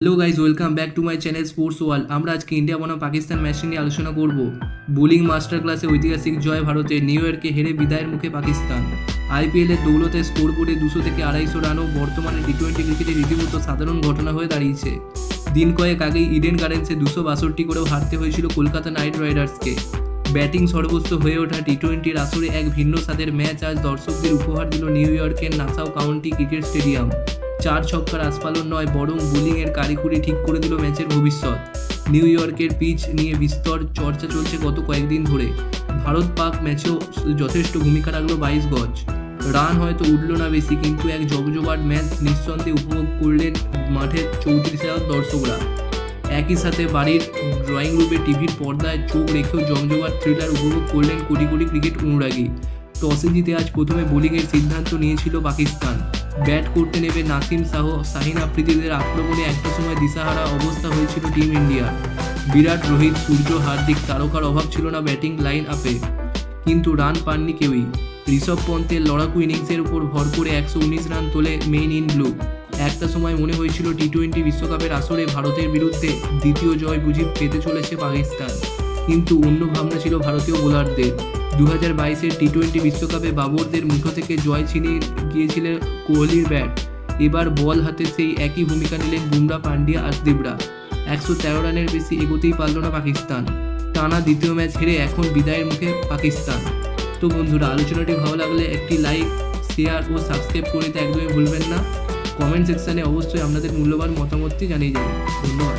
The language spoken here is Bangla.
Hello guys, welcome back to my channel sports world. আমরা আজকে ইন্ডিয়া বনাম পাকিস্তান ম্যাচ নিয়ে আলোচনা করব। বোলিং মাস্টার ক্লাসে ঐতিহাসিক জয় ভারতের, নিউ ইয়র্কে হেরে বিদায়ের মুখে পাকিস্তান। আইপিএলের দৌলতে স্কোর বোর্ডে 200 থেকে 250 রানও বর্তমানে টি-20 ক্রিকেটে রীতিমতো সাধারণ ঘটনা হয়ে দাঁড়িয়েছে। দিন কয়েক আগেই ইডেন গার্ডেন্সে 262 করেও হারতে হয়েছিল কলকাতা নাইট রাইডার্সকে। ব্যাটিং সর্বোচ্চ হয়ে ওঠা টি-20-র আসরে এক ভিন্ন স্বাদের ম্যাচ আজ দর্শকদের উপহার দিল নিউ ইয়র্কের নাসাউ কাউন্টি ক্রিকেট স্টেডিয়াম। 4 ছক্কার আস্ফালন নয়, বরং বোলিংয়ের কারিকুরি ঠিক করে দিল ম্যাচের ভবিষ্যৎ। নিউ ইয়র্কের পিচ নিয়ে বিস্তর চর্চা চলছে গত কয়েকদিন ধরে। ভারত পাক ম্যাচেও যথেষ্ট ভূমিকা রাখলো 22 গজ। রান হয়তো উঠল না বেশি, কিন্তু এক জমজমাট ম্যাচ নিঃসন্দেহে উপভোগ করলেন মাঠের 34,000 দর্শকরা। একই সাথে বাড়ির ড্রয়িং রুমে টিভির পর্দায় চোখ রেখেও জমজমাট থ্রিলার উপভোগ করলেন কোটি কোটি ক্রিকেট অনুরাগী। টসে জিতে আজ প্রথমে বোলিংয়ের সিদ্ধান্ত নিয়েছিল পাকিস্তান। ব্যাট করতে নেমে নাসিম শাহ, শাহিন আফ্রিদিদের আক্রমণে একটা সময় দিশাহারা অবস্থা হয়েছিল টিম ইন্ডিয়ার। বিরাট, রোহিত, সূর্য, হার্দিক তারকার অভাব ছিল না ব্যাটিং লাইন আপে, কিন্তু রান পাননি কেউই। ঋষভ পন্থের লড়াকু ইনিংসের উপর ভর করে 119 রান তোলে মেইন ইন ব্লু। একটা সময় মনে হয়েছিল টি-20 বিশ্বকাপের আসরে ভারতের বিরুদ্ধে দ্বিতীয় জয় বুঝি পেতে চলেছে পাকিস্তান, কিন্তু অন্য ভাবনা ছিল ভারতীয় বোলারদের। 2022-এর টি-20 বিশ্বকাপে বাবরদের মুঠো থেকে জয় ছিনিয়ে গিয়েছিলেন কোহলির ব্যাট। এবার বল হাতে সেই একই ভূমিকা নিলেন বুমরা, পান্ডিয়া, আশদীপরা। 113 রানের বেশি এগোতেই পারল না পাকিস্তান। টানা দ্বিতীয় ম্যাচ হেরে এখন বিদায়ের মুখে পাকিস্তান। তো বন্ধুরা, আলোচনাটি ভালো লাগলে একটি লাইক, শেয়ার ও সাবস্ক্রাইব করে দিতে একদমই ভুলবেন না। কমেন্ট সেকশানে অবশ্যই আপনাদের মূল্যবান মতামতটি জানিয়ে যাবেন। ধন্যবাদ।